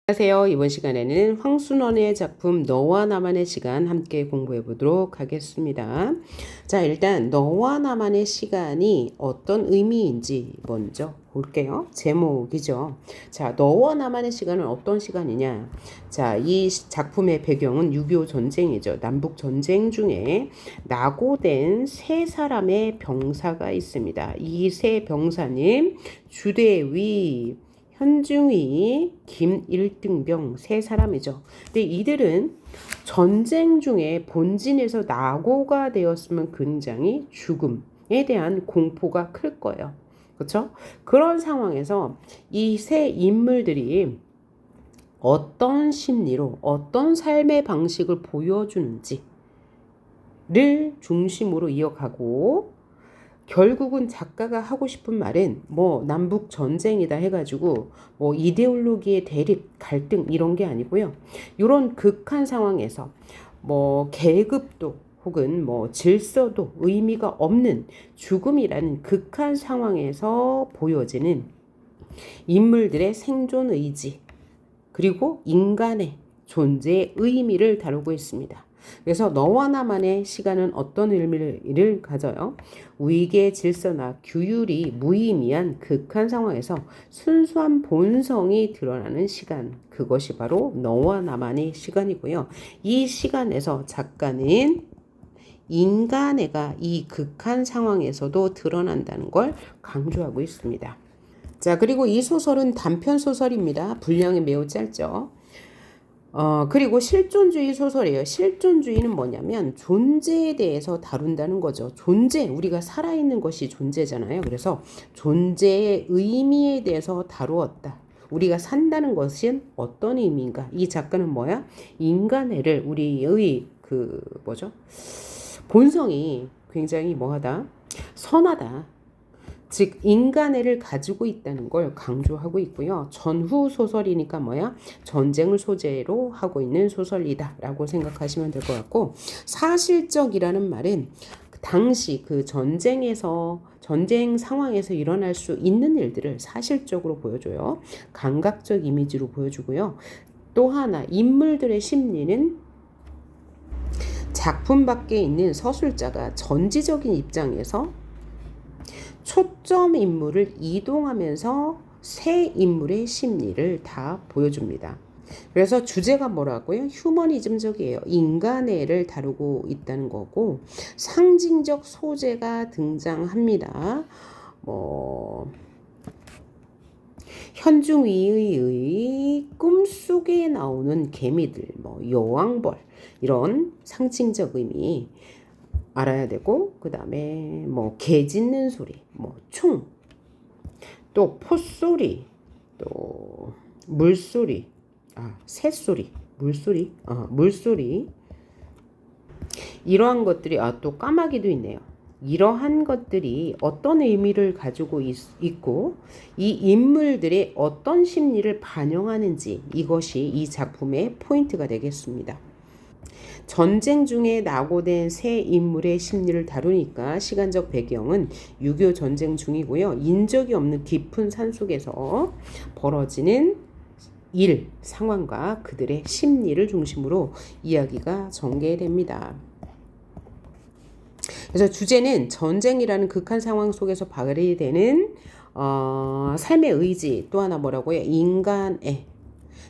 안녕하세요. 이번 시간에는 황순원의 작품 너와 나만의 시간 함께 공부해 보도록 하겠습니다. 자, 일단 너와 나만의 시간이 어떤 의미인지 먼저 볼게요. 제목이죠. 자, 너와 나만의 시간은 어떤 시간이냐? 자, 이 작품의 배경은 6.25 전쟁이죠. 남북 전쟁 중에 낙오된 세 사람의 병사가 있습니다. 이 세 병사님 주대위, 현중이, 김일등병 세 사람이죠. 근데 이들은 전쟁 중에 본진에서 낙오가 되었으면 굉장히 죽음에 대한 공포가 클 거예요. 그렇죠? 그런 상황에서 이 세 인물들이 어떤 심리로 어떤 삶의 방식을 보여주는지를 중심으로 이어가고, 결국은 작가가 하고 싶은 말은 뭐 남북 전쟁이다 해가지고 뭐 이데올로기의 대립, 갈등 이런 게 아니고요. 이런 극한 상황에서 뭐 계급도 혹은 뭐 질서도 의미가 없는 죽음이라는 극한 상황에서 보여지는 인물들의 생존 의지, 그리고 인간의 존재의 의미를 다루고 있습니다. 그래서 너와 나만의 시간은 어떤 의미를 가져요? 위계 질서나 규율이 무의미한 극한 상황에서 순수한 본성이 드러나는 시간, 그것이 바로 너와 나만의 시간이고요. 이 시간에서 작가는 인간애가 이 극한 상황에서도 드러난다는 걸 강조하고 있습니다. 자, 그리고 이 소설은 단편 소설입니다. 분량이 매우 짧죠. 그리고 실존주의 소설이에요. 실존주의는 뭐냐면 존재에 대해서 다룬다는 거죠. 존재, 우리가 살아있는 것이 존재잖아요. 그래서 존재의 의미에 대해서 다루었다. 우리가 산다는 것은 어떤 의미인가? 이 작가는 뭐야? 인간애를 우리의 본성이 굉장히 뭐하다? 선하다. 즉 인간애를 가지고 있다는 걸 강조하고 있고요. 전후 소설이니까 뭐야? 전쟁을 소재로 하고 있는 소설이다 라고 생각하시면 될 것 같고, 사실적이라는 말은 당시 그 전쟁 상황에서 일어날 수 있는 일들을 사실적으로 보여줘요. 감각적 이미지로 보여주고요. 또 하나, 인물들의 심리는 작품 밖에 있는 서술자가 전지적인 입장에서 초점 인물을 이동하면서 새 인물의 심리를 다 보여줍니다. 그래서 주제가 뭐라고요? 휴머니즘적이에요. 인간애를 다루고 있다는 거고, 상징적 소재가 등장합니다. 현중위의 꿈속에 나오는 개미들, 여왕벌, 이런 상징적 의미 알아야 되고, 그 다음에 개 짖는 소리, 총, 또 포소리, 또 물소리, 새소리, 물소리, 이러한 것들이, 또 까마귀도 있네요. 이러한 것들이 어떤 의미를 가지고 있고 이 인물들의 어떤 심리를 반영하는지, 이것이 이 작품의 포인트가 되겠습니다. 전쟁 중에 낙오된 새 인물의 심리를 다루니까 시간적 배경은 6.25 전쟁 중이고요. 인적이 없는 깊은 산속에서 벌어지는 일, 상황과 그들의 심리를 중심으로 이야기가 전개됩니다. 그래서 주제는 전쟁이라는 극한 상황 속에서 발휘되는 삶의 의지, 또 하나 뭐라고요? 인간애.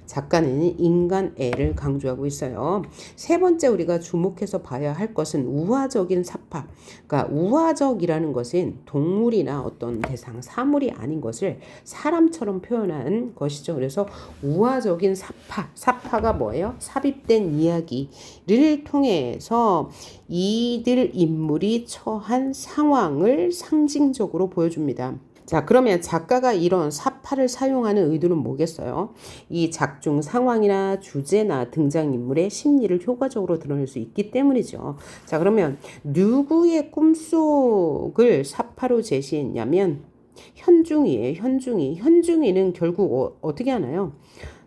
작가는 인간애를 강조하고 있어요. 세 번째 우리가 주목해서 봐야 할 것은 우화적인 사파. 그러니까 우화적이라는 것은 동물이나 어떤 대상, 사물이 아닌 것을 사람처럼 표현한 것이죠. 그래서 우화적인 사파가 뭐예요? 삽입된 이야기를 통해서 이들 인물이 처한 상황을 상징적으로 보여줍니다. 자, 그러면 작가가 이런 사파를 사용하는 의도는 뭐겠어요? 이 작중 상황이나 주제나 등장인물의 심리를 효과적으로 드러낼 수 있기 때문이죠. 자, 그러면 누구의 꿈속을 사파로 제시했냐면 현중이에요. 현중이는 결국 어떻게 하나요?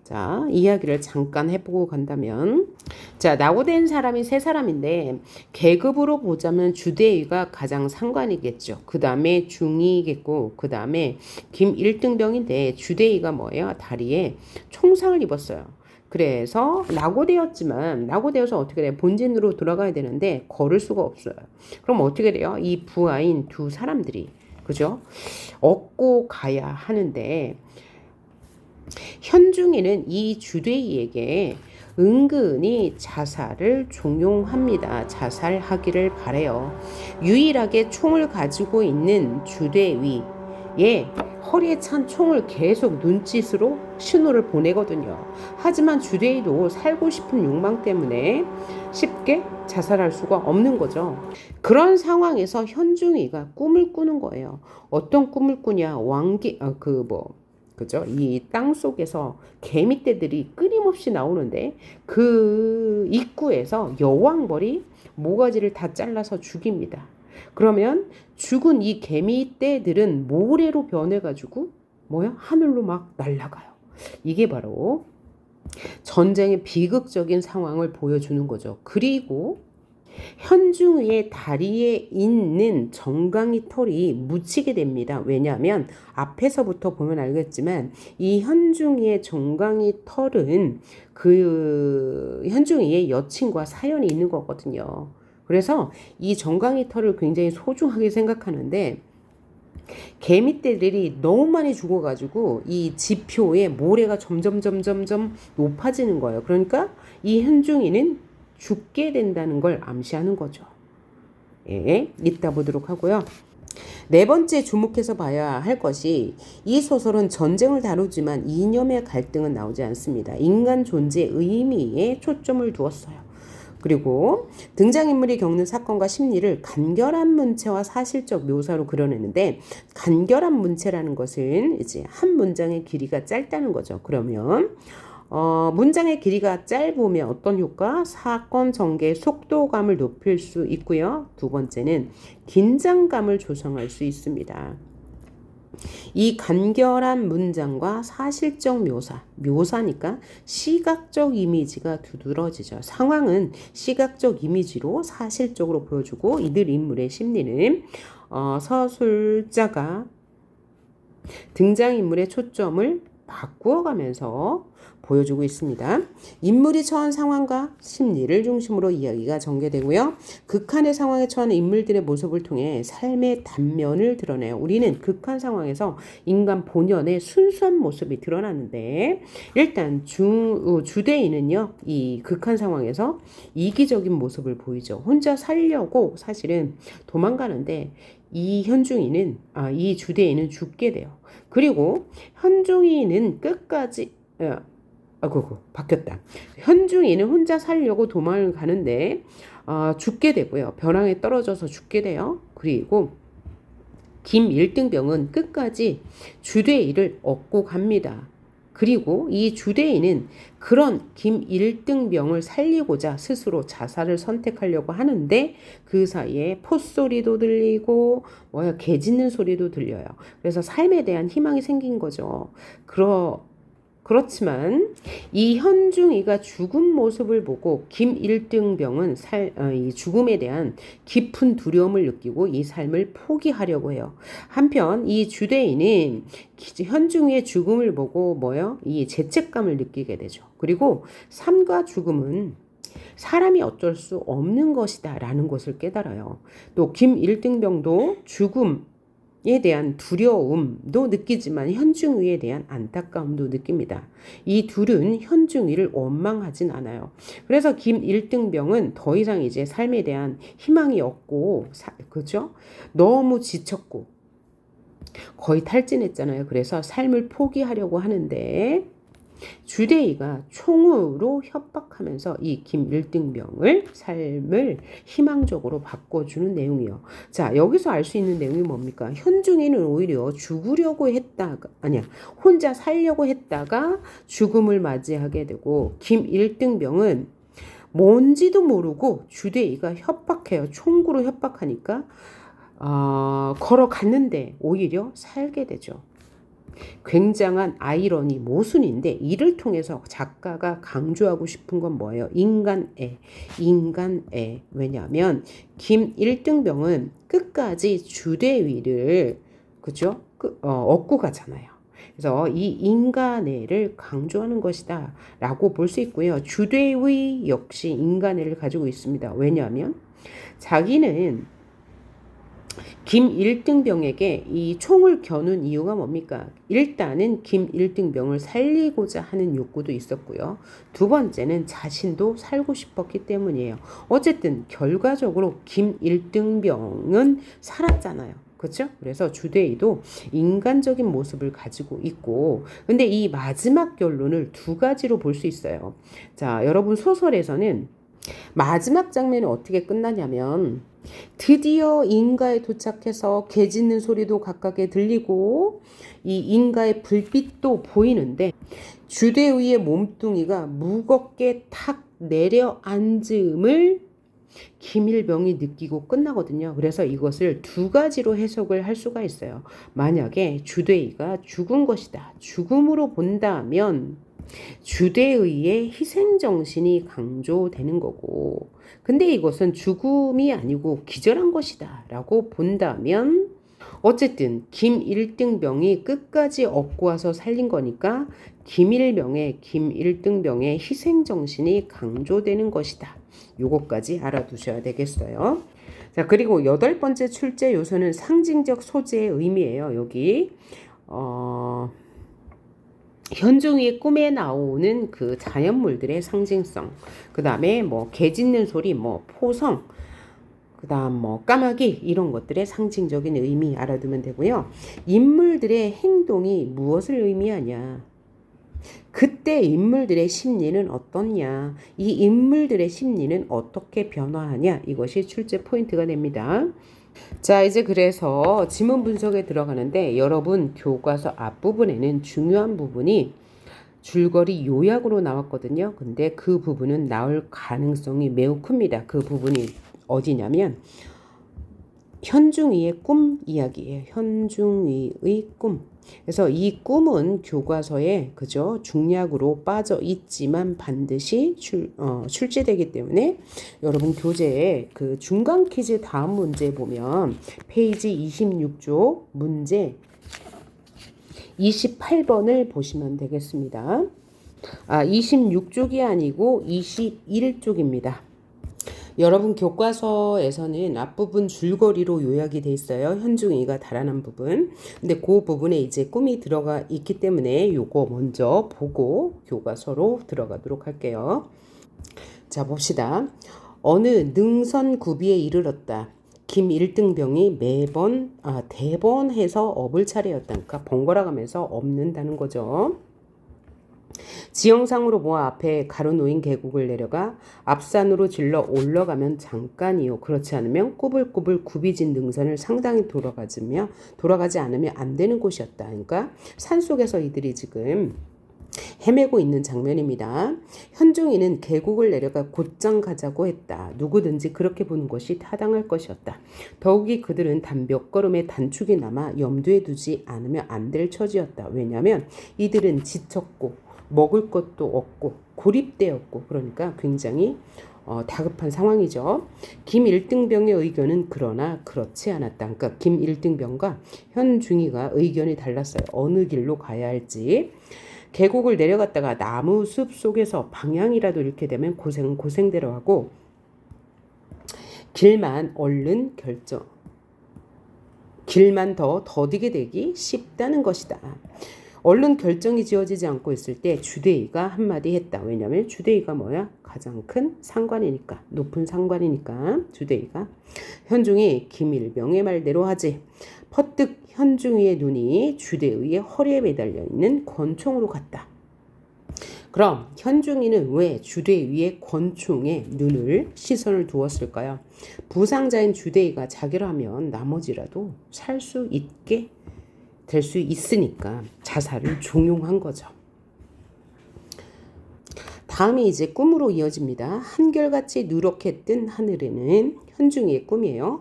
자, 이야기를 잠깐 해보고 간다면, 자, 낙오된 사람이 세 사람인데 계급으로 보자면 주대위가 가장 상관이겠죠. 그 다음에 중위겠고, 그 다음에 김 1등병인데 주대위가 뭐예요? 다리에 총상을 입었어요. 그래서 낙오되어서 어떻게 돼요? 본진으로 돌아가야 되는데 걸을 수가 없어요. 그럼 어떻게 돼요? 이 부하인 두 사람들이, 그죠? 얻고 가야 하는데, 현중이는 이 주대위에게 은근히 자살을 종용합니다. 자살하기를 바래요. 유일하게 총을 가지고 있는 주대위의 허리에 찬 총을 계속 눈짓으로 신호를 보내거든요. 하지만 주대위도 살고 싶은 욕망 때문에 쉽게 자살할 수가 없는 거죠. 그런 상황에서 현중이가 꿈을 꾸는 거예요. 어떤 꿈을 꾸냐? 그죠? 이 땅 속에서 개미떼들이 끊임없이 나오는데 그 입구에서 여왕벌이 모가지를 다 잘라서 죽입니다. 그러면 죽은 이 개미떼들은 모래로 변해가지고 하늘로 막 날아가요. 이게 바로 전쟁의 비극적인 상황을 보여주는 거죠. 그리고 현중의의 다리에 있는 정강이 털이 묻히게 됩니다. 왜냐하면 앞에서부터 보면 알겠지만 이 현중의의 정강이 털은 그 현중의의 여친과 사연이 있는 거거든요. 그래서 이 정강이 털을 굉장히 소중하게 생각하는데 개미떼들이 너무 많이 죽어가지고 이 지표의 모래가 점점 높아지는 거예요. 그러니까 이 현중이는 죽게 된다는 걸 암시하는 거죠. 예, 이따 보도록 하고요. 네 번째 주목해서 봐야 할 것이 이 소설은 전쟁을 다루지만 이념의 갈등은 나오지 않습니다. 인간 존재의 의미에 초점을 두었어요. 그리고 등장인물이 겪는 사건과 심리를 간결한 문체와 사실적 묘사로 그려내는데 간결한 문체라는 것은 이제 한 문장의 길이가 짧다는 거죠. 그러면 문장의 길이가 짧으면 어떤 효과? 사건 전개의 속도감을 높일 수 있고요. 두 번째는 긴장감을 조성할 수 있습니다. 이 간결한 문장과 사실적 묘사니까 시각적 이미지가 두드러지죠. 상황은 시각적 이미지로 사실적으로 보여주고 이들 인물의 심리는 서술자가 등장인물의 초점을 바꾸어가면서 보여주고 있습니다. 인물이 처한 상황과 심리를 중심으로 이야기가 전개되고요. 극한의 상황에 처한 인물들의 모습을 통해 삶의 단면을 드러내요. 우리는 극한 상황에서 인간 본연의 순수한 모습이 드러나는데 일단 주대인은요. 이 극한 상황에서 이기적인 모습을 보이죠. 혼자 살려고 사실은 도망가는데 이 주대인은 죽게 돼요. 그리고 현중이는 끝까지 바뀌었다. 현중이는 혼자 살려고 도망을 가는데 죽게 되고요. 벼랑에 떨어져서 죽게 돼요. 그리고 김 1등병은 끝까지 주대위를 얻고 갑니다. 그리고 이 주대인은 그런 김 1등병을 살리고자 스스로 자살을 선택하려고 하는데 그 사이에 포소리도 들리고 개 짖는 소리도 들려요. 그래서 삶에 대한 희망이 생긴 거죠. 그렇지만 이 현중이가 죽은 모습을 보고 김 1등병은 이 죽음에 대한 깊은 두려움을 느끼고 이 삶을 포기하려고 해요. 한편 이 주대인은 현중이의 죽음을 보고 이 죄책감을 느끼게 되죠. 그리고 삶과 죽음은 사람이 어쩔 수 없는 것이다 라는 것을 깨달아요. 또 김 1등병도 죽음에 대한 두려움도 느끼지만 현중위에 대한 안타까움도 느낍니다. 이 둘은 현중위를 원망하진 않아요. 그래서 김 1등병은 더 이상 이제 삶에 대한 희망이 없고, 그죠? 너무 지쳤고, 거의 탈진했잖아요. 그래서 삶을 포기하려고 하는데, 주대위가 총으로 협박하면서 이 김 1등병을 삶을 희망적으로 바꿔주는 내용이에요. 자, 여기서 알 수 있는 내용이 뭡니까? 현중이는 오히려 혼자 살려고 했다가 죽음을 맞이하게 되고 김 1등병은 뭔지도 모르고 주대위가 협박해요. 총구로 협박하니까 걸어갔는데 오히려 살게 되죠. 굉장한 아이러니, 모순인데 이를 통해서 작가가 강조하고 싶은 건 뭐예요? 인간애. 왜냐하면 김일등병은 끝까지 주대위를 그죠? 얻고 가잖아요. 그래서 이 인간애를 강조하는 것이다 라고 볼 수 있고요. 주대위 역시 인간애를 가지고 있습니다. 왜냐하면 자기는 김일등병에게 이 총을 겨눈 이유가 뭡니까? 일단은 김일등병을 살리고자 하는 욕구도 있었고요. 두 번째는 자신도 살고 싶었기 때문이에요. 어쨌든 결과적으로 김일등병은 살았잖아요. 그렇죠? 그래서 주대희도 인간적인 모습을 가지고 있고, 근데 이 마지막 결론을 두 가지로 볼 수 있어요. 자, 여러분 소설에서는 마지막 장면이 어떻게 끝나냐면 드디어 인가에 도착해서 개 짖는 소리도 가깝게 들리고 이 인가의 불빛도 보이는데 주대의의 몸뚱이가 무겁게 탁 내려앉음을 김일병이 느끼고 끝나거든요. 그래서 이것을 두 가지로 해석을 할 수가 있어요. 만약에 주대의가 죽은 것이다. 죽음으로 본다면 주대의의 희생정신이 강조되는 거고, 근데 이것은 죽음이 아니고 기절한 것이다 라고 본다면 어쨌든 김일등병이 끝까지 얻고 와서 살린 거니까 김일등병의 희생정신이 강조되는 것이다. 요것까지 알아두셔야 되겠어요. 자, 그리고 8번째 출제 요소는 상징적 소재의 의미예요. 여기 현중이의 꿈에 나오는 그 자연물들의 상징성, 그 다음에 뭐 개 짖는 소리, 뭐 포성, 그 다음 뭐 까마귀, 이런 것들의 상징적인 의미 알아두면 되고요. 인물들의 행동이 무엇을 의미하냐, 그때 인물들의 심리는 어떻냐, 이 인물들의 심리는 어떻게 변화하냐, 이것이 출제 포인트가 됩니다. 자, 이제 그래서 지문 분석에 들어가는데 여러분 교과서 앞부분에는 중요한 부분이 줄거리 요약으로 나왔거든요. 근데 그 부분은 나올 가능성이 매우 큽니다. 그 부분이 어디냐면 현중이의 꿈 이야기예요. 현중이의 꿈. 그래서 이 꿈은 교과서에 그죠 중략으로 빠져 있지만 반드시 출제되기 때문에 여러분 교재에 그 중간 퀴즈 다음 문제 보면 페이지 26쪽 문제 28번을 보시면 되겠습니다. 26쪽이 아니고 21쪽입니다. 여러분 교과서에서는 앞부분 줄거리로 요약이 돼 있어요. 현중이가 달아난 부분. 근데 그 부분에 이제 꿈이 들어가 있기 때문에 요거 먼저 보고 교과서로 들어가도록 할게요. 자, 봅시다. 어느 능선구비에 이르렀다. 김일등병이 대번해서 업을 차례였다. 그러니까 번갈아 가면서 업는다는 거죠. 지형상으로 모아 앞에 가로놓인 계곡을 내려가 앞산으로 질러 올라가면 잠깐이요. 그렇지 않으면 꼬불꼬불 굽이진 능선을 상당히 돌아가지 않으면 안 되는 곳이었다. 그러니까 산속에서 이들이 지금 헤매고 있는 장면입니다. 현종이는 계곡을 내려가 곧장 가자고 했다. 누구든지 그렇게 보는 것이 타당할 것이었다. 더욱이 그들은 단 몇 걸음의 단축이 남아 염두에 두지 않으면 안 될 처지였다. 왜냐하면 이들은 지쳤고 먹을 것도 없고 고립되었고 그러니까 굉장히 다급한 상황이죠. 김일등병의 의견은 그러나 그렇지 않았다. 그러니까 김일등병과 현중이가 의견이 달랐어요. 어느 길로 가야 할지. 계곡을 내려갔다가 나무 숲 속에서 방향이라도 잃게 되면 고생은 고생대로 하고 길만 더 더디게 되기 쉽다는 것이다. 얼른 결정이 지어지지 않고 있을 때 주대의가 한마디 했다. 왜냐하면 주대의가 뭐야? 가장 큰 상관이니까, 높은 상관이니까 주대의가. 현중이 김일병의 말대로 하지. 퍼뜩 현중이의 눈이 주대의의 허리에 매달려 있는 권총으로 갔다. 그럼 현중이는 왜 주대의의 권총에 시선을 두었을까요? 부상자인 주대의가 자결하면 나머지라도 살 수 있게 될 수 있으니까 자살을 종용한 거죠. 다음이 이제 꿈으로 이어집니다. 한결같이 누렇게 뜬 하늘에는 현중이의 꿈이에요.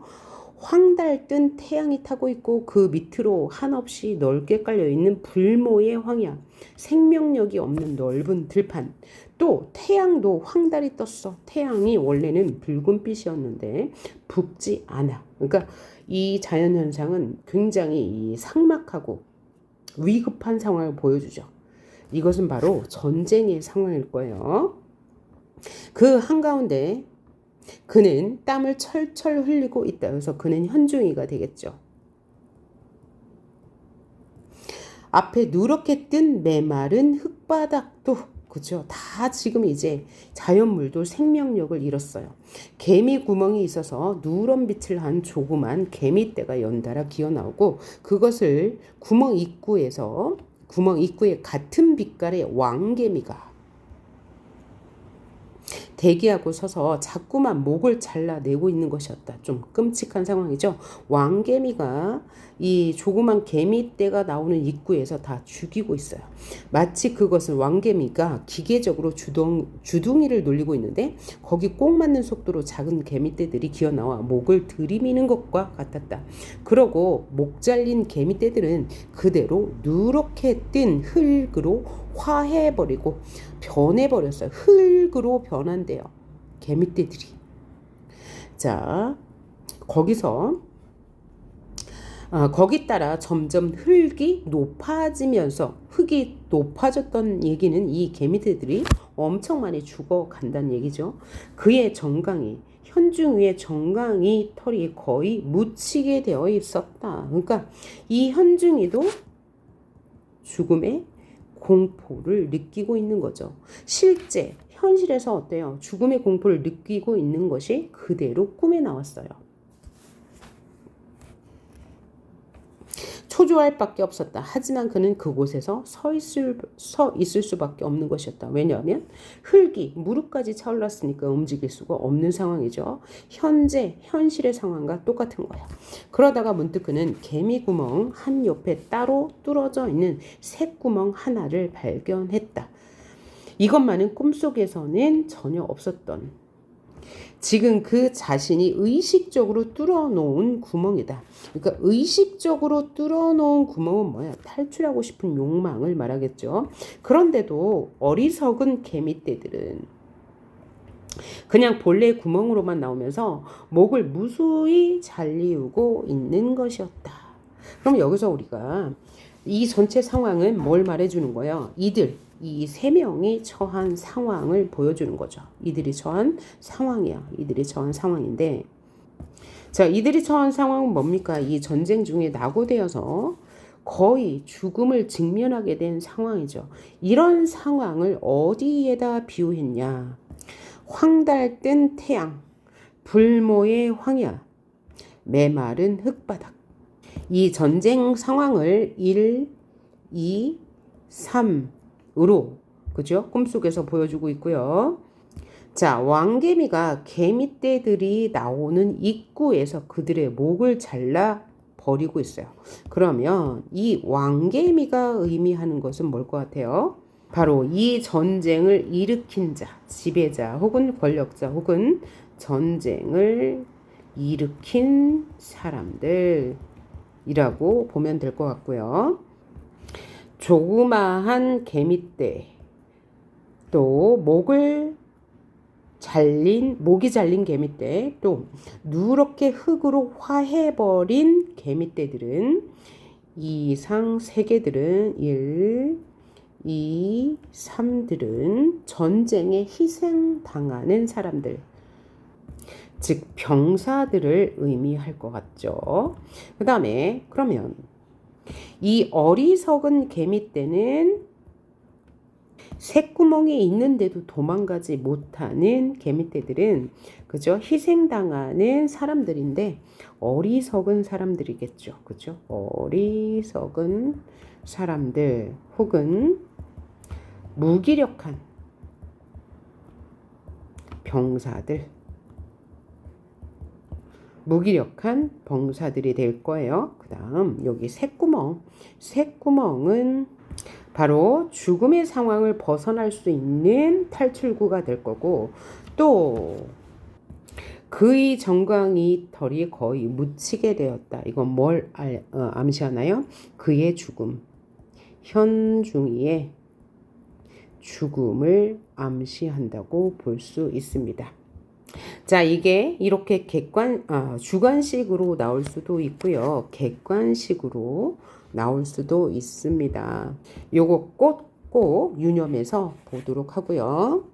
황달 뜬 태양이 타고 있고 그 밑으로 한없이 넓게 깔려 있는 불모의 황야, 생명력이 없는 넓은 들판. 또 태양도 황달이 떴어. 태양이 원래는 붉은빛이었는데 붉지 않아. 그러니까 이 자연현상은 굉장히 삭막하고 위급한 상황을 보여주죠. 이것은 바로 전쟁의 상황일 거예요. 그 한가운데 그는 땀을 철철 흘리고 있다. 그래서 그는 현중이가 되겠죠. 앞에 누렇게 뜬 메마른 흙바닥도, 그죠? 다 지금 이제 자연물도 생명력을 잃었어요. 개미 구멍이 있어서 누런 빛을 한 조그만 개미떼가 연달아 기어 나오고, 그것을 구멍 입구에 같은 빛깔의 왕개미가 대기하고 서서 자꾸만 목을 잘라내고 있는 것이었다. 좀 끔찍한 상황이죠. 왕개미가 이 조그만 개미떼가 나오는 입구에서 다 죽이고 있어요. 마치 그것은 왕개미가 기계적으로 주둥이를 놀리고 있는데 거기 꼭 맞는 속도로 작은 개미떼들이 기어나와 목을 들이미는 것과 같았다. 그러고 목 잘린 개미떼들은 그대로 누렇게 뜬 흙으로 화해버리고 변해버렸어요. 흙으로 변한대요. 개미떼들이. 자, 거기 따라 점점 흙이 높아지면서, 흙이 높아졌던 얘기는 이 개미떼들이 엄청 많이 죽어간다는 얘기죠. 그의 정강이, 현중위의 정강이 털이 거의 묻히게 되어 있었다. 그러니까 이 현중이도 죽음의 공포를 느끼고 있는 거죠. 실제 현실에서 어때요? 죽음의 공포를 느끼고 있는 것이 그대로 꿈에 나왔어요. 초조할 밖에 없었다. 하지만 그는 그곳에서 서 있을 수밖에 없는 것이었다. 왜냐하면 흙이 무릎까지 차올랐으니까 움직일 수가 없는 상황이죠. 현실의 상황과 똑같은 거야. 그러다가 문득 그는 개미구멍 한 옆에 따로 뚫어져 있는 쇳구멍 하나를 발견했다. 이것만은 꿈속에서는 전혀 없었던, 지금 그 자신이 의식적으로 뚫어놓은 구멍이다. 그러니까 의식적으로 뚫어놓은 구멍은 뭐야? 탈출하고 싶은 욕망을 말하겠죠. 그런데도 어리석은 개미떼들은 그냥 본래의 구멍으로만 나오면서 목을 무수히 잘리우고 있는 것이었다. 그럼 여기서 우리가 이 전체 상황은 뭘 말해주는 거예요? 이 세 명이 처한 상황을 보여주는 거죠. 이들이 처한 상황이야. 이들이 처한 상황인데, 자, 이들이 처한 상황은 뭡니까? 이 전쟁 중에 낙오되어서 거의 죽음을 직면하게 된 상황이죠. 이런 상황을 어디에다 비유했냐? 황달 뜬 태양, 불모의 황야, 메마른 흙바닥. 이 전쟁 상황을 1, 2, 3으로, 그죠? 꿈속에서 보여주고 있고요. 자, 왕개미가 개미떼들이 나오는 입구에서 그들의 목을 잘라 버리고 있어요. 그러면 이 왕개미가 의미하는 것은 뭘 것 같아요? 바로 이 전쟁을 일으킨 자, 지배자 혹은 권력자 혹은 전쟁을 일으킨 사람들이라고 보면 될 것 같고요. 조그마한 개미떼, 또 목이 잘린 개미떼, 또 누렇게 흙으로 화해버린 개미떼들은, 이상 세 개들은 1, 2, 3들은 전쟁에 희생당하는 사람들, 즉 병사들을 의미할 것 같죠. 그 다음에 그러면 이 어리석은 개미떼는 쇳구멍이 있는데도 도망가지 못하는 개미떼들은, 그죠? 희생당하는 사람들인데 어리석은 사람들이겠죠. 그죠? 어리석은 사람들 혹은 무기력한 병사들, 무기력한 병사들이 될 거예요. 그 다음 여기 쇳구멍은 바로 죽음의 상황을 벗어날 수 있는 탈출구가 될 거고, 또 그의 정강이 털이 거의 묻히게 되었다. 이건 뭘 암시하나요? 그의 죽음. 현중이의 죽음을 암시한다고 볼 수 있습니다. 자, 이게 이렇게 주관식으로 나올 수도 있고요. 객관식으로 나올 수도 있습니다. 요거 꼭 유념해서 보도록 하고요.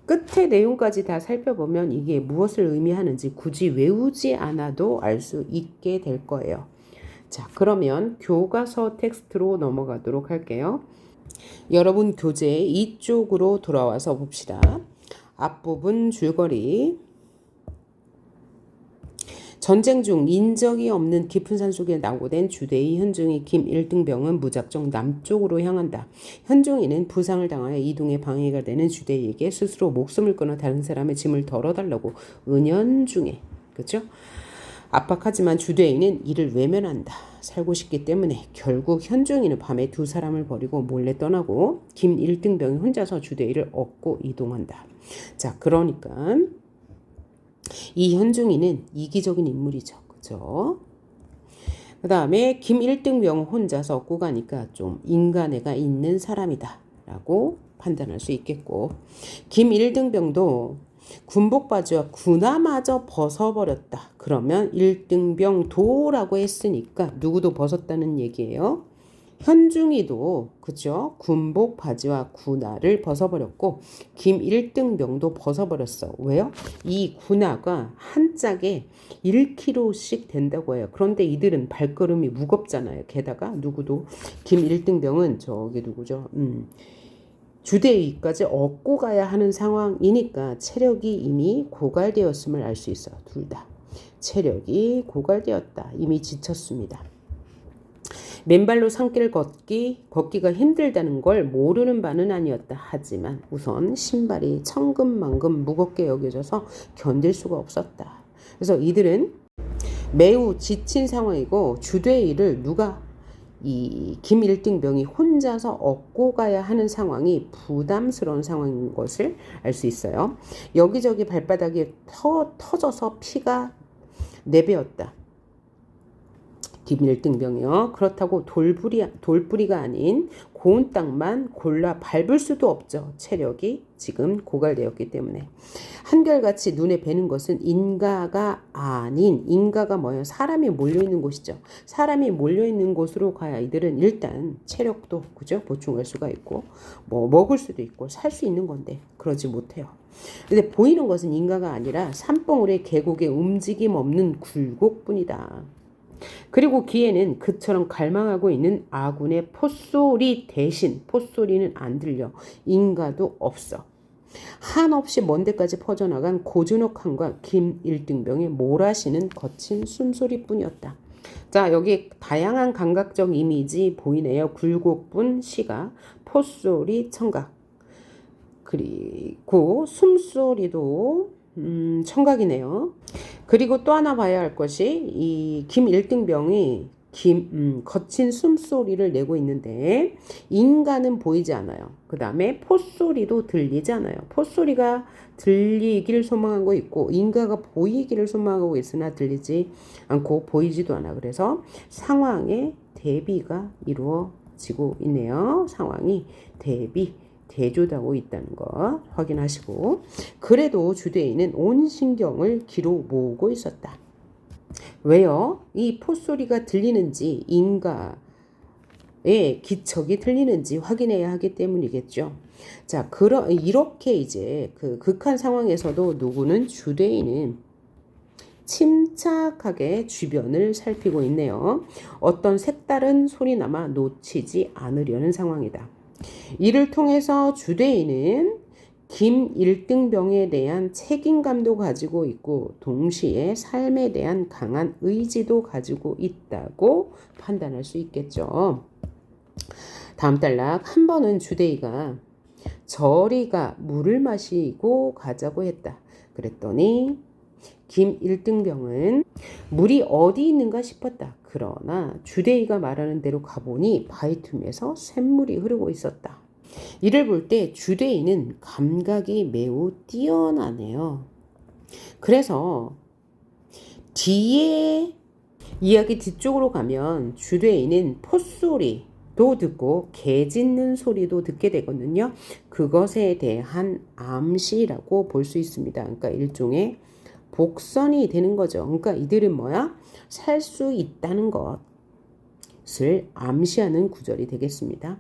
끝에 내용까지 다 살펴보면 이게 무엇을 의미하는지 굳이 외우지 않아도 알 수 있게 될 거예요. 자, 그러면 교과서 텍스트로 넘어가도록 할게요. 여러분 교재 이쪽으로 돌아와서 봅시다. 앞부분 줄거리. 전쟁 중 인적이 없는 깊은 산속에 낙오된 주대의 현중이 김 1등병은 무작정 남쪽으로 향한다. 현중이는 부상을 당하여 이동에 방해가 되는 주대의에게 스스로 목숨을 끊어 다른 사람의 짐을 덜어달라고 은연중에, 그렇죠? 압박하지만 주대의는 이를 외면한다. 살고 싶기 때문에 결국 현중이는 밤에 두 사람을 버리고 몰래 떠나고 김 1등병이 혼자서 주대의를 얻고 이동한다. 자, 그러니까 이 현중이는 이기적인 인물이죠. 그죠? 그 다음에 김 1등병 혼자서 얻고 가니까 좀 인간애가 있는 사람이다 라고 판단할 수 있겠고, 김 1등병도 군복바지와 군화마저 벗어버렸다. 그러면 1등병도라고 했으니까 누구도 벗었다는 얘기예요. 현중이도 그죠? 군복 바지와 군화를 벗어버렸고 김 1등병도 벗어버렸어. 왜요? 이 군화가 한 짝에 1kg씩 된다고 해요. 그런데 이들은 발걸음이 무겁잖아요. 게다가 누구도 김 1등병은 저기 누구죠? 주대의까지 얻고 가야 하는 상황이니까 체력이 이미 고갈되었음을 알 수 있어요. 둘 다. 체력이 고갈되었다. 이미 지쳤습니다. 맨발로 산길을 걷기가 힘들다는 걸 모르는 바는 아니었다. 하지만 우선 신발이 천근만근 무겁게 여겨져서 견딜 수가 없었다. 그래서 이들은 매우 지친 상황이고 주대의를 누가 이 김 1등병이 혼자서 얻고 가야 하는 상황이 부담스러운 상황인 것을 알 수 있어요. 여기저기 발바닥이 터져서 피가 내배었다. 김 1등병이요. 그렇다고 돌부리가 아닌 고운 땅만 골라 밟을 수도 없죠. 체력이 지금 고갈되었기 때문에. 한결같이 눈에 뵈는 것은 인가가 아닌, 인가가 뭐예요? 사람이 몰려있는 곳이죠. 사람이 몰려있는 곳으로 가야 이들은 일단 체력도 그죠? 보충할 수가 있고 뭐 먹을 수도 있고 살 수 있는 건데 그러지 못해요. 근데 보이는 것은 인가가 아니라 산봉우리의 계곡에 움직임 없는 굴곡뿐이다. 그리고 기에는 그처럼 갈망하고 있는 아군의 포소리 대신, 포소리는 안 들려, 인가도 없어. 한없이 먼 데까지 퍼져나간 고즈넉함과 김 1등병의 몰아시는 거친 숨소리뿐이었다. 자, 여기 다양한 감각적 이미지 보이네요. 굴곡뿐 시각, 포소리 청각, 그리고 숨소리도 청각이네요. 그리고 또 하나 봐야 할 것이 이 김 1등병이 거친 숨소리를 내고 있는데 인간은 보이지 않아요. 그 다음에 포소리도 들리지 않아요. 포소리가 들리기를 소망하고 있고 인가가 보이기를 소망하고 있으나 들리지 않고 보이지도 않아. 그래서 상황의 대비가 이루어지고 있네요. 상황이 대조되고 있다는 거 확인하시고, 그래도 주대인은 온 신경을 기로 모으고 있었다. 왜요? 이 포소리가 들리는지 인가의 기척이 들리는지 확인해야 하기 때문이겠죠. 자, 이렇게 이제 그 극한 상황에서도 누구는 주대인은 침착하게 주변을 살피고 있네요. 어떤 색다른 소리나마 놓치지 않으려는 상황이다. 이를 통해서 주대인은 김 1등병에 대한 책임감도 가지고 있고 동시에 삶에 대한 강한 의지도 가지고 있다고 판단할 수 있겠죠. 다음 단락. 한 번은 주대이가 저리가 물을 마시고 가자고 했다. 그랬더니 김 1등병은 물이 어디 있는가 싶었다. 그러나 주대이가 말하는 대로 가보니 바위 틈에서 샘물이 흐르고 있었다. 이를 볼 때 주대이는 감각이 매우 뛰어나네요. 그래서 뒤에 이야기 뒤쪽으로 가면 주대인은 pot소리도 듣고 개 짖는 소리도 듣게 되거든요. 그것에 대한 암시라고 볼 수 있습니다. 그러니까 일종의 복선이 되는 거죠. 그러니까 이들은 뭐야? 살 수 있다는 것을 암시하는 구절이 되겠습니다.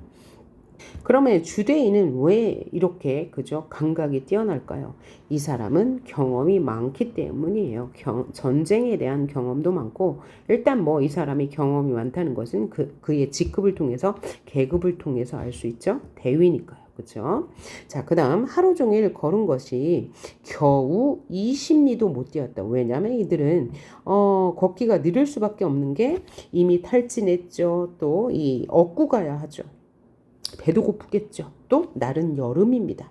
그러면 주대인은 왜 이렇게 그죠? 감각이 뛰어날까요? 이 사람은 경험이 많기 때문이에요. 전쟁에 대한 경험도 많고 일단 뭐 이 사람이 경험이 많다는 것은 그의 직급을 통해서 계급을 통해서 알 수 있죠. 대위니까요. 그렇죠? 자, 그다음 하루 종일 걸은 것이 겨우 20리도 못 뛰었다. 왜냐하면 이들은 걷기가 느릴 수밖에 없는 게 이미 탈진했죠. 또 이 얻고 가야 하죠. 배도 고프겠죠. 또 날은 여름입니다.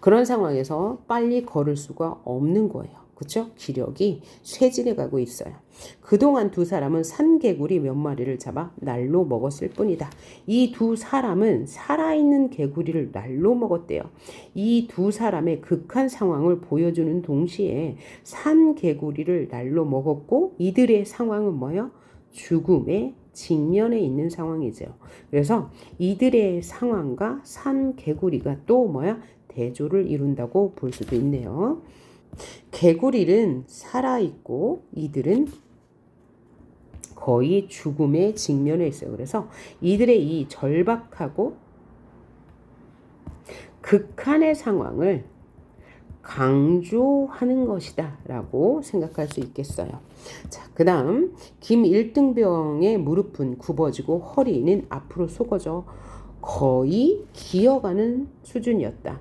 그런 상황에서 빨리 걸을 수가 없는 거예요. 그렇죠? 기력이 쇠진해 가고 있어요. 그동안 두 사람은 산개구리 몇 마리를 잡아 날로 먹었을 뿐이다. 이 두 사람은 살아있는 개구리를 날로 먹었대요. 이 두 사람의 극한 상황을 보여주는 동시에 산개구리를 날로 먹었고 이들의 상황은 뭐예요? 죽음의 직면에 있는 상황이죠. 그래서 이들의 상황과 산개구리가 또 뭐야? 대조를 이룬다고 볼 수도 있네요. 개구리는 살아있고 이들은 거의 죽음에 직면해 있어요. 그래서 이들의 이 절박하고 극한의 상황을 강조하는 것이다 라고 생각할 수 있겠어요. 자, 그 다음 김일등병의 무릎은 굽어지고 허리는 앞으로 솟아져 거의 기어가는 수준이었다.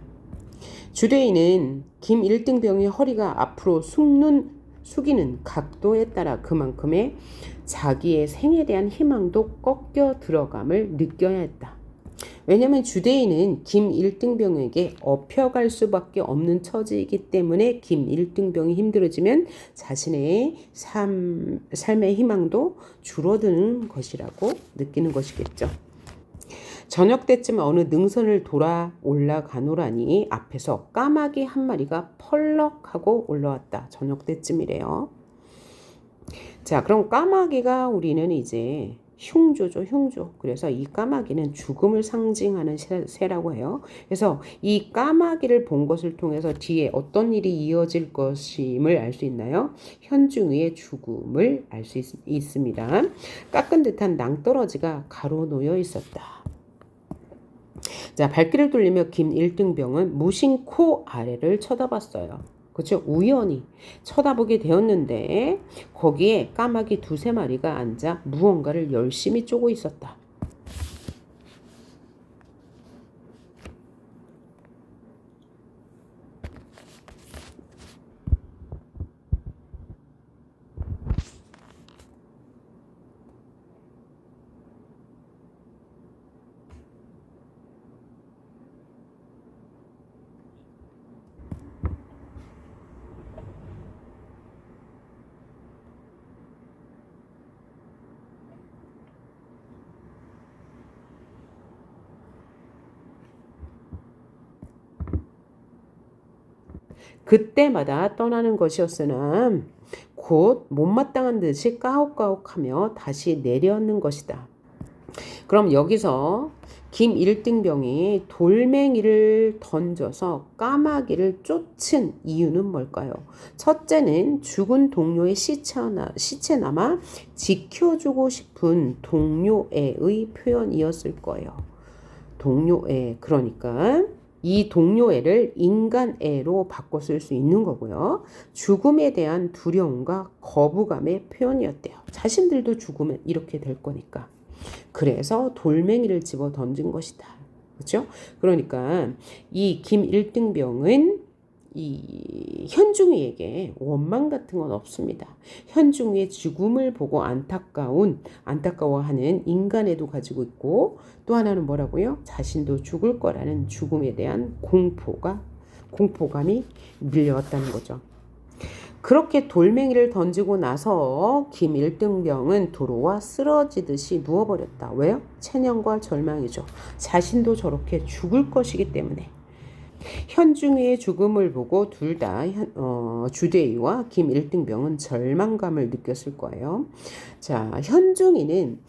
주대인은 김일등병의 허리가 앞으로 숙이는 각도에 따라 그만큼의 자기의 생에 대한 희망도 꺾여 들어감을 느껴야 했다. 왜냐하면 주대인은 김일등병에게 업혀갈 수밖에 없는 처지이기 때문에 김일등병이 힘들어지면 자신의 삶의 희망도 줄어드는 것이라고 느끼는 것이겠죠. 저녁 때쯤 어느 능선을 돌아 올라가노라니 앞에서 까마귀 한 마리가 펄럭하고 올라왔다. 저녁 때쯤이래요. 자, 그럼 까마귀가 우리는 이제 흉조죠, 흉조. 그래서 이 까마귀는 죽음을 상징하는 새라고 해요. 그래서 이 까마귀를 본 것을 통해서 뒤에 어떤 일이 이어질 것임을 알 수 있나요? 현중이의 죽음을 알 수 있습니다. 깎은 듯한 낭떠러지가 가로놓여 있었다. 자, 발길을 돌리며 김일등병은 무심코 아래를 쳐다봤어요. 그렇죠? 우연히 쳐다보게 되었는데 거기에 까마귀 두세 마리가 앉아 무언가를 열심히 쪼고 있었다. 그때마다 떠나는 것이었으나 곧 못마땅한 듯이 까옥까옥하며 다시 내려앉는 것이다. 그럼 여기서 김일등병이 돌멩이를 던져서 까마귀를 쫓은 이유는 뭘까요? 첫째는 죽은 동료의 시체나마 지켜주고 싶은 동료애의 표현이었을 거예요. 동료애, 그러니까 이 동료애를 인간애로 바꿔 쓸 수 있는 거고요. 죽음에 대한 두려움과 거부감의 표현이었대요. 자신들도 죽으면 이렇게 될 거니까. 그래서 돌멩이를 집어 던진 것이다. 그렇죠? 그러니까 이 김일등병은 이 현중이에게 원망 같은 건 없습니다. 현중이의 죽음을 보고 안타까워하는 인간애도 가지고 있고 또 하나는 뭐라고요? 자신도 죽을 거라는 죽음에 대한 공포감이 밀려왔다는 거죠. 그렇게 돌멩이를 던지고 나서 김일등병은 도로와 쓰러지듯이 누워버렸다. 왜요? 체념과 절망이죠. 자신도 저렇게 죽을 것이기 때문에. 현중이의 죽음을 보고 둘 다 주대위와 김일등병은 절망감을 느꼈을 거예요. 자, 현중이는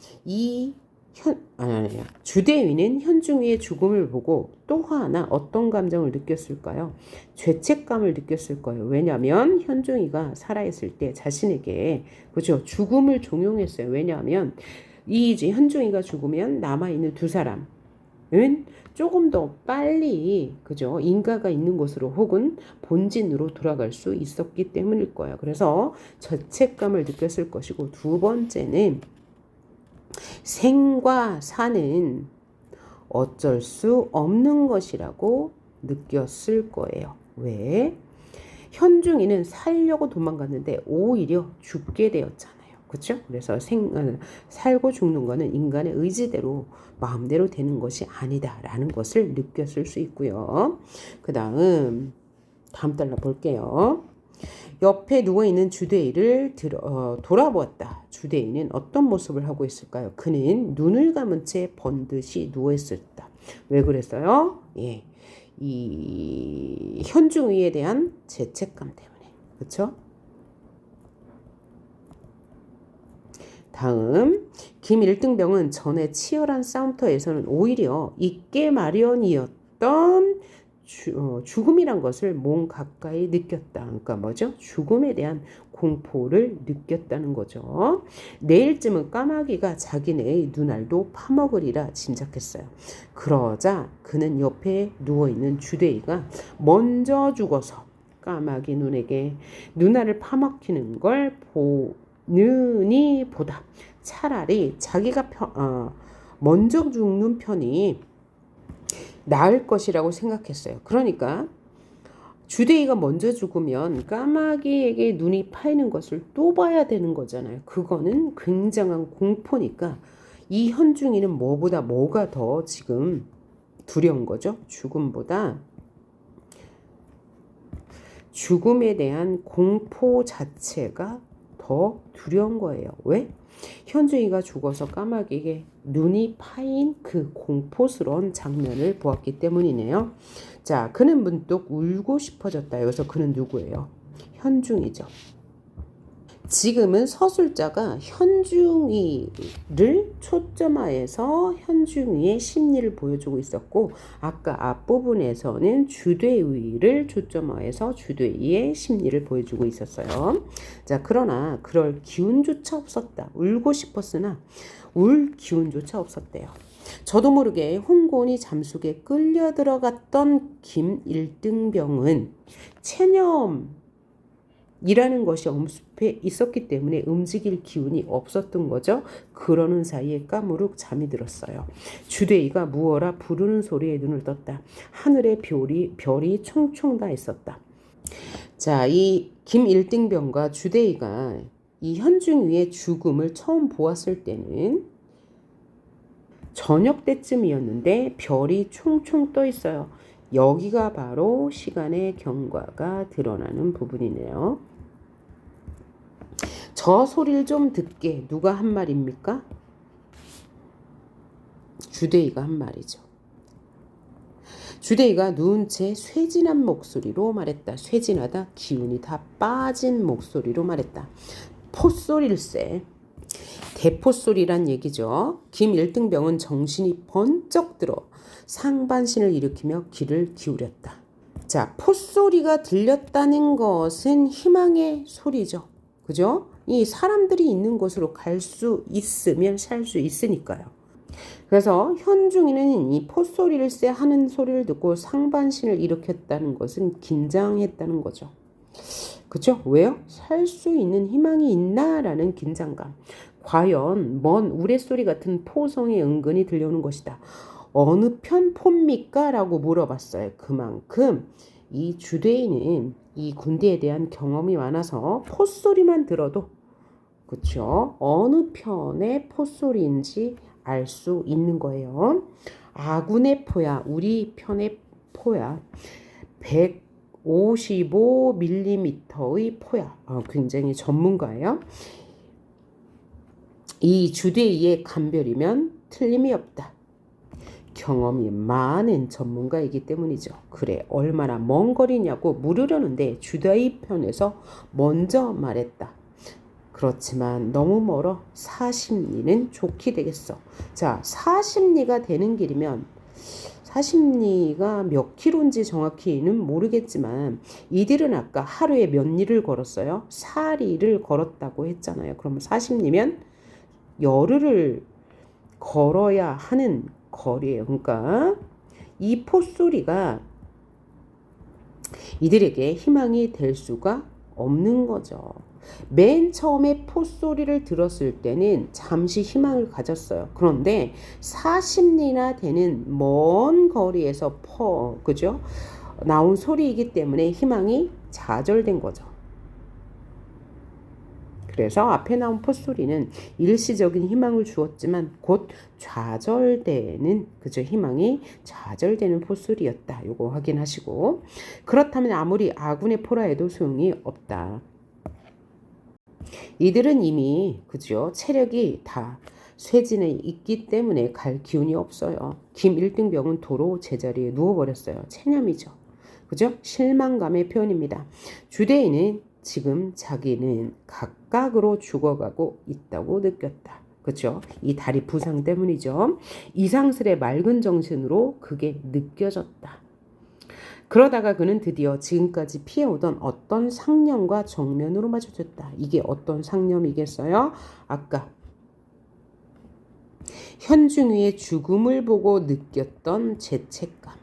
주대위는 현중이의 죽음을 보고 또 하나 어떤 감정을 느꼈을까요? 죄책감을 느꼈을 거예요. 왜냐하면 현중이가 살아있을 때 자신에게 그죠? 죽음을 종용했어요. 왜냐하면 이제 현중이가 죽으면 남아있는 두 사람은 조금 더 빨리 그죠? 인가가 있는 곳으로 혹은 본진으로 돌아갈 수 있었기 때문일 거예요. 그래서 죄책감을 느꼈을 것이고 두 번째는 생과 사는 어쩔 수 없는 것이라고 느꼈을 거예요. 왜? 현중이는 살려고 도망갔는데 오히려 죽게 되었잖아요. 그렇죠? 그래서 살고 죽는 거는 인간의 의지대로 마음대로 되는 것이 아니다라는 것을 느꼈을 수 있고요. 그 다음 달라 볼게요. 옆에 누워있는 주대인을 돌아보았다. 주대인은 어떤 모습을 하고 있을까요? 그는 눈을 감은 채 번듯이 누워있었다. 왜 그랬어요? 예, 이 현중위에 대한 죄책감 때문에. 그렇죠? 다음 김일등병은 전에 치열한 싸움터에서는 오히려 잊게 마련이었던 죽음이란 것을 몸 가까이 느꼈다. 그러니까 뭐죠? 죽음에 대한 공포를 느꼈다는 거죠. 내일쯤은 까마귀가 자기네의 눈알도 파먹으리라 짐작했어요. 그러자 그는 옆에 누워있는 주대이가 먼저 죽어서 까마귀 눈에게 눈알을 파먹히는 걸 보느니 보다 차라리 자기가 먼저 죽는 편이 나을 것이라고 생각했어요. 그러니까 주대이가 먼저 죽으면 까마귀에게 눈이 파이는 것을 또 봐야 되는 거잖아요. 그거는 굉장한 공포니까 이 현중이는 뭐가 더 지금 두려운 거죠? 죽음보다 죽음에 대한 공포 자체가 더 두려운 거예요. 왜? 현중이가 죽어서 까마귀에게 눈이 파인 그 공포스러운 장면을 보았기 때문이네요. 자, 그는 문득 울고 싶어졌다. 여기서 그는 누구예요? 현중이죠. 지금은 서술자가 현중이를 초점화해서 현중이의 심리를 보여주고 있었고 아까 앞부분에서는 주대위를 초점화해서 주대위의 심리를 보여주고 있었어요. 자, 그러나 그럴 기운조차 없었다. 울고 싶었으나 울 기운조차 없었대요. 저도 모르게 홍곤이 잠속에 끌려 들어갔던 김일등병은 체념 이라는 것이 엄습해 있었기 때문에 움직일 기운이 없었던 거죠. 그러는 사이에 까무룩 잠이 들었어요. 주대이가 무어라 부르는 소리에 눈을 떴다. 하늘에 별이 총총 다 있었다. 자, 이 김일등병과 주대이가 이 현중위의 죽음을 처음 보았을 때는 저녁 때쯤이었는데 별이 총총 떠 있어요. 여기가 바로 시간의 경과가 드러나는 부분이네요. 저 소리를 좀 듣게 누가 한 말입니까? 주대이가 한 말이죠. 주대이가 누운 채 쇠진한 목소리로 말했다. 쇠진하다, 기운이 다 빠진 목소리로 말했다. 포소리일세. 대포소리란 얘기죠. 김일등병은 정신이 번쩍 들어 상반신을 일으키며 귀를 기울였다. 자, 포소리가 들렸다는 것은 희망의 소리죠. 그죠? 이 사람들이 있는 곳으로 갈 수 있으면 살 수 있으니까요. 그래서 현중이는 이 포소리를 하는 소리를 듣고 상반신을 일으켰다는 것은 긴장했다는 거죠. 그죠? 왜요? 살 수 있는 희망이 있나라는 긴장감. 과연 먼 우레소리 같은 포성이 은근히 들려오는 것이다. 어느 편 포입니까? 라고 물어봤어요. 그만큼 이 주대인은 이 군대에 대한 경험이 많아서 포소리만 들어도 그렇죠? 어느 편의 포소리인지 알 수 있는 거예요. 아군의 포야, 우리 편의 포야. 155mm의 포야. 굉장히 전문가예요. 이 주대위의 감별이면 틀림이 없다. 경험이 많은 전문가이기 때문이죠. 그래, 얼마나 먼 거리냐고 물으려는데 주다이 편에서 먼저 말했다. 그렇지만 너무 멀어 40리는 좋게 되겠어. 자, 40리가 되는 길이면 40리가 몇 킬로인지 정확히는 모르겠지만 이들은 아까 하루에 몇 리를 걸었어요? 4리를 걸었다고 했잖아요. 그러면 40리면 열흘을 걸어야 하는 거리예요. 그러니까 이 포소리가 이들에게 희망이 될 수가 없는 거죠. 맨 처음에 포소리를 들었을 때는 잠시 희망을 가졌어요. 그런데 40리나 되는 먼 거리에서 그죠? 나온 소리이기 때문에 희망이 좌절된 거죠. 그래서 앞에 나온 포소리는 일시적인 희망을 주었지만 곧 좌절되는, 그죠? 희망이 좌절되는 포소리였다. 요거 확인하시고, 그렇다면 아무리 아군의 포라해도 소용이 없다. 이들은 이미, 그죠? 체력이 다 쇠진에 있기 때문에 갈 기운이 없어요. 김 1등병은 도로 제자리에 누워버렸어요. 체념이죠. 그죠? 실망감의 표현입니다. 주대인은 지금 자기는 각각으로 죽어가고 있다고 느꼈다. 그렇죠? 이 다리 부상 때문이죠. 이상스레 맑은 정신으로 그게 느껴졌다. 그러다가 그는 드디어 지금까지 피해오던 어떤 상념과 정면으로 마주쳤다. 이게 어떤 상념이겠어요? 아까 현중위의 죽음을 보고 느꼈던 죄책감.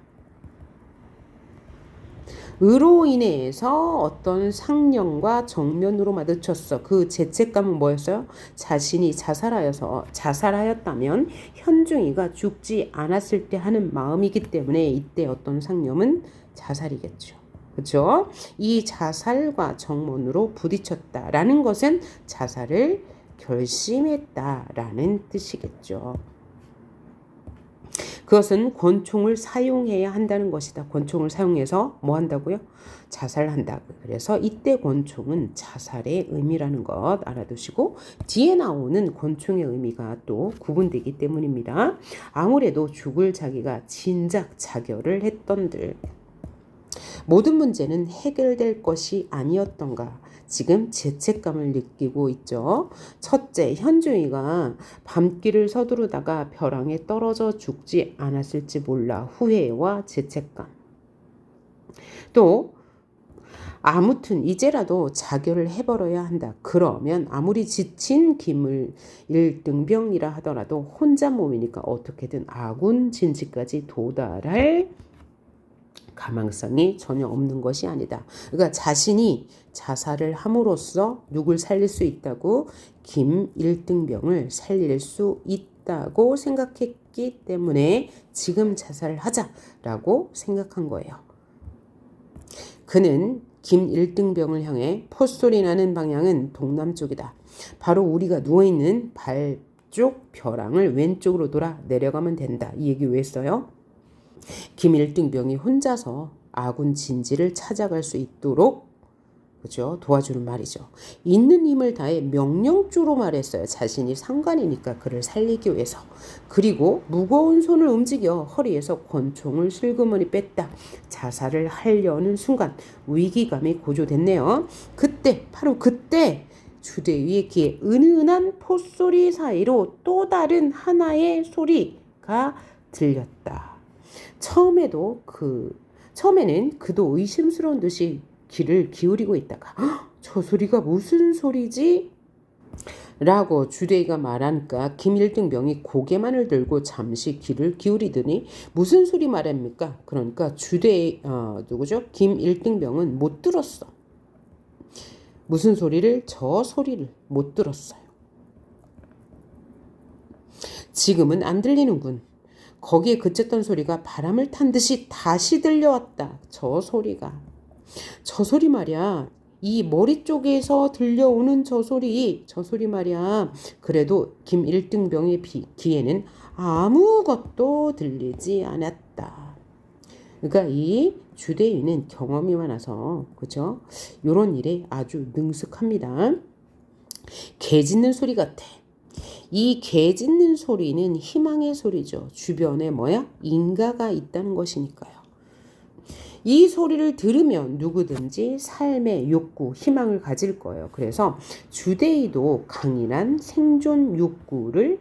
으로 인해서 어떤 상념과 정면으로 마주쳤어. 그 죄책감은 뭐였어요? 자신이 자살하였다면 현중이가 죽지 않았을 때 하는 마음이기 때문에 이때 어떤 상념은 자살이겠죠. 그렇죠? 이 자살과 정면으로 부딪혔다라는 것은 자살을 결심했다라는 뜻이겠죠. 그것은 권총을 사용해야 한다는 것이다. 권총을 사용해서 뭐 한다고요? 자살한다. 그래서 이때 권총은 자살의 의미라는 것 알아두시고 뒤에 나오는 권총의 의미가 또 구분되기 때문입니다. 아무래도 죽을 자기가 진작 자결을 했던들. 모든 문제는 해결될 것이 아니었던가. 지금 죄책감을 느끼고 있죠. 첫째, 현중이가 밤길을 서두르다가 벼랑에 떨어져 죽지 않았을지 몰라 후회와 죄책감. 또 아무튼 이제라도 자결을 해버려야 한다. 그러면 아무리 지친 김을 1등병이라 하더라도 혼자 몸이니까 어떻게든 아군 진지까지 도달할 가망성이 전혀 없는 것이 아니다. 그러니까 자신이 자살을 함으로써 누굴 살릴 수 있다고? 김 1등병을 살릴 수 있다고 생각했기 때문에 지금 자살을 하자라고 생각한 거예요. 그는 김 1등병을 향해 포소리 나는 방향은 동남쪽이다. 바로 우리가 누워있는 발 쪽 벼랑을 왼쪽으로 돌아 내려가면 된다. 이 얘기 왜 했어요? 김 1등병이 혼자서 아군 진지를 찾아갈 수 있도록 그죠? 도와주는 말이죠. 있는 힘을 다해 명령조로 말했어요. 자신이 상관이니까 그를 살리기 위해서. 그리고 무거운 손을 움직여 허리에서 권총을 슬그머니 뺐다. 자살을 하려는 순간 위기감이 고조됐네요. 그때 바로 그때 주대위의 귀에 은은한 포소리 사이로 또 다른 하나의 소리가 들렸다. 처음에는 그도 의심스러운 듯이 귀를 기울이고 있다가 저 소리가 무슨 소리지? 라고 주대위가 말하니까 김 1등병이 고개만을 들고 잠시 귀를 기울이더니 무슨 소리 말합니까? 그러니까 누구죠? 김 1등병은 못 들었어. 무슨 소리를? 저 소리를 못 들었어요. 지금은 안 들리는군. 거기에 그쳤던 소리가 바람을 탄 듯이 다시 들려왔다. 저 소리가. 저 소리 말이야. 이 머리 쪽에서 들려오는 저 소리 말이야. 그래도 김 1등병의 귀에는 아무것도 들리지 않았다. 그러니까 이 주대위는 경험이 많아서 그죠? 이런 일에 아주 능숙합니다. 개 짖는 소리 같아. 이 개 짖는 소리는 희망의 소리죠. 주변에 뭐야? 인가가 있다는 것이니까요. 이 소리를 들으면 누구든지 삶의 욕구, 희망을 가질 거예요. 그래서 주데이도 강인한 생존 욕구를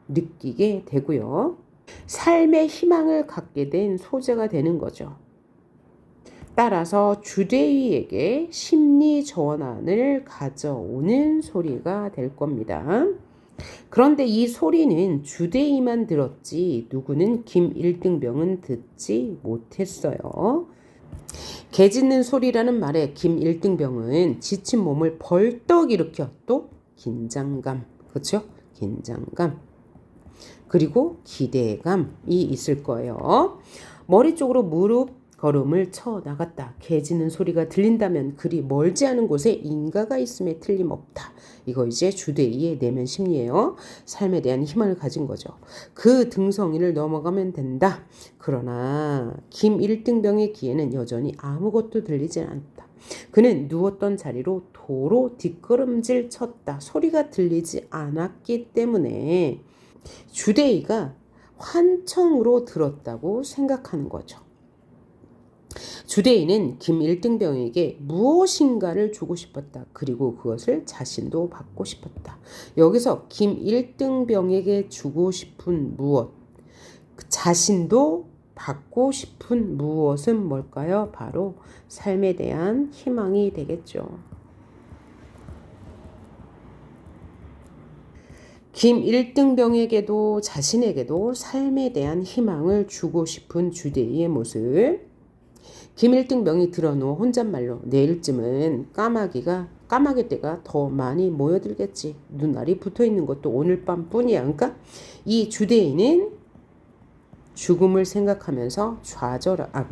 느끼게 되고요. 삶의 희망을 갖게 된 소재가 되는 거죠. 따라서 주데이에게 심리 전환을 가져오는 소리가 될 겁니다. 그런데 이 소리는 주데이만 들었지 누구는 김일등병은 듣지 못했어요. 개 짖는 소리라는 말에 김일등병은 지친 몸을 벌떡 일으켜 또 긴장감, 그렇죠? 긴장감 그리고 기대감이 있을 거예요. 머리 쪽으로 무릎 걸음을 쳐 나갔다. 개 짖는 소리가 들린다면 그리 멀지 않은 곳에 인가가 있음에 틀림없다. 이거 이제 주데이의 내면 심리예요. 삶에 대한 희망을 가진 거죠. 그 등성이를 넘어가면 된다. 그러나 김일등병의 귀에는 여전히 아무것도 들리지 않았다. 그는 누웠던 자리로 도로 뒷걸음질 쳤다. 소리가 들리지 않았기 때문에 주데이가 환청으로 들었다고 생각하는 거죠. 주데이는 김일등병에게 무엇인가를 주고 싶었다. 그리고 그것을 자신도 받고 싶었다. 여기서 김일등병에게 주고 싶은 무엇, 자신도 받고 싶은 무엇은 뭘까요? 바로 삶에 대한 희망이 되겠죠. 김일등병에게도 자신에게도 삶에 대한 희망을 주고 싶은 주데이의 모습. 김일등병이 들어놓은 혼잣말로 내일쯤은 까마귀 떼가 더 많이 모여들겠지. 눈알이 붙어있는 것도 오늘 밤뿐이야. 그러니까 이 주데이는 죽음을 생각하면서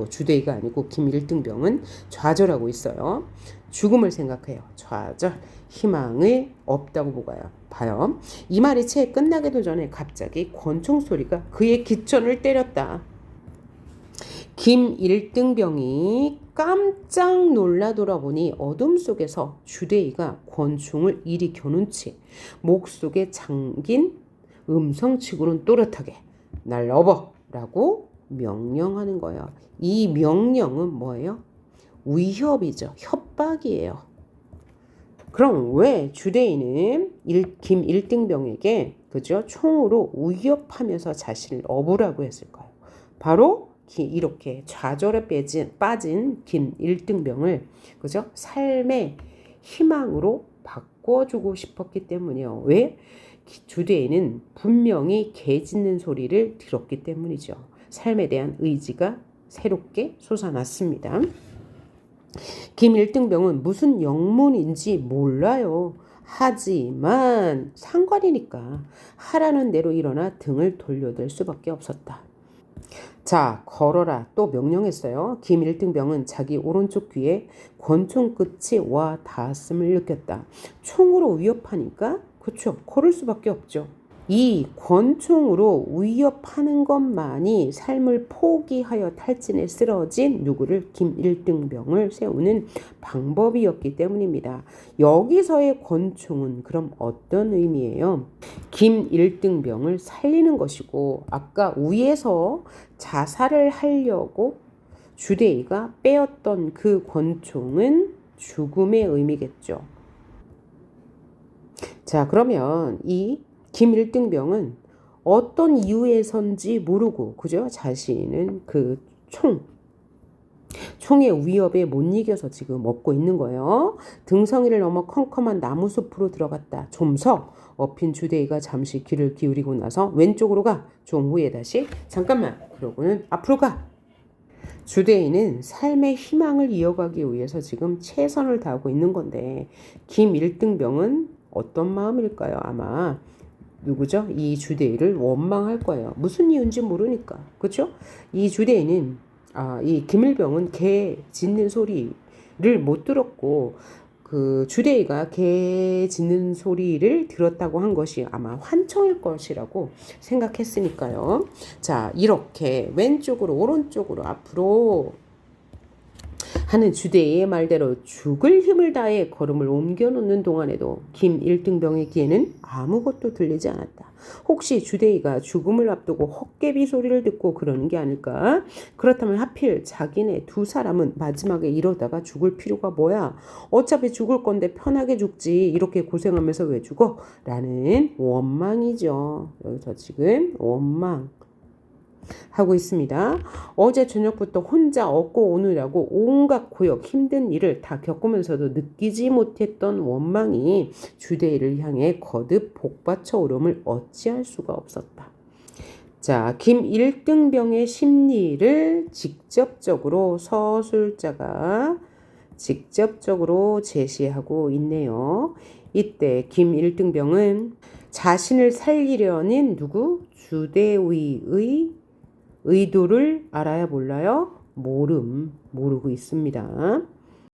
주데이가 아니고 김일등병은 좌절하고 있어요. 죽음을 생각해요. 좌절, 희망이 없다고 봐요. 이 말이 채 끝나기도 전에 갑자기 권총 소리가 그의 기천을 때렸다. 김일등병이 깜짝 놀라 돌아보니 어둠 속에서 주데이가 권총을 이리 겨눈 채 목 속에 잠긴 음성치고는 또렷하게 날 업어 라고 명령하는 거예요. 이 명령은 뭐예요? 위협이죠. 협박이에요. 그럼 왜 주데이는 김일등병에게 그죠? 총으로 위협하면서 자신을 업으라고 했을까요? 바로 이렇게 좌절에 빠진 김일등병을 그죠? 삶의 희망으로 바꿔주고 싶었기 때문이에요. 왜? 주데이는 분명히 개 짖는 소리를 들었기 때문이죠. 삶에 대한 의지가 새롭게 솟아났습니다. 김일등병은 무슨 영문인지 몰라요. 하지만 상관이니까 하라는 대로 일어나 등을 돌려댈 수밖에 없었다. 자, 걸어라 또 명령했어요. 김일등병은 자기 오른쪽 귀에 권총 끝이 와 닿았음을 느꼈다. 총으로 위협하니까 그렇죠. 걸을 수밖에 없죠. 이 권총으로 위협하는 것만이 삶을 포기하여 탈진에 쓰러진 누구를 김일등병을 세우는 방법이었기 때문입니다. 여기서의 권총은 그럼 어떤 의미예요? 김일등병을 살리는 것이고 아까 위에서 자살을 하려고 주데이가 빼었던 그 권총은 죽음의 의미겠죠. 자, 그러면 이 김일등병은 어떤 이유에선지 모르고 그죠? 자신은 그 총의 위협에 못 이겨서 지금 업고 있는 거예요. 등성이를 넘어 컴컴한 나무숲으로 들어갔다. 좀 서 엎인 주데이가 잠시 귀를 기울이고 나서 왼쪽으로 가. 좀 후에 다시 잠깐만 그러고는 앞으로 가. 주데이는 삶의 희망을 이어가기 위해서 지금 최선을 다하고 있는 건데 김일등병은 어떤 마음일까요? 아마 누구죠? 이 주데이를 원망할 거예요. 무슨 이유인지 모르니까. 그렇죠? 이 주데이는 이 김일병은 개 짖는 소리를 못 들었고 그 주데이가 개 짖는 소리를 들었다고 한 것이 아마 환청일 것이라고 생각했으니까요. 자, 이렇게 왼쪽으로 오른쪽으로 앞으로 하는 주대희의 말대로 죽을 힘을 다해 걸음을 옮겨놓는 동안에도 김 1등병의 귀에는 아무것도 들리지 않았다. 혹시 주대희가 죽음을 앞두고 헛개비 소리를 듣고 그러는 게 아닐까? 그렇다면 하필 자기네 두 사람은 마지막에 이러다가 죽을 필요가 뭐야? 어차피 죽을 건데 편하게 죽지. 이렇게 고생하면서 왜 죽어? 라는 원망이죠. 여기서 지금 원망 하고 있습니다. 어제 저녁부터 혼자 얻고 오느라고 온갖 고역 힘든 일을 다 겪으면서도 느끼지 못했던 원망이 주대희를 향해 거듭 복받쳐 오름을 어찌할 수가 없었다. 자, 김 1등병의 심리를 직접적으로 서술자가 직접적으로 제시하고 있네요. 이때 김 1등병은 자신을 살리려는 누구? 주대위의 의도를 알아야 몰라요? 모르고 있습니다.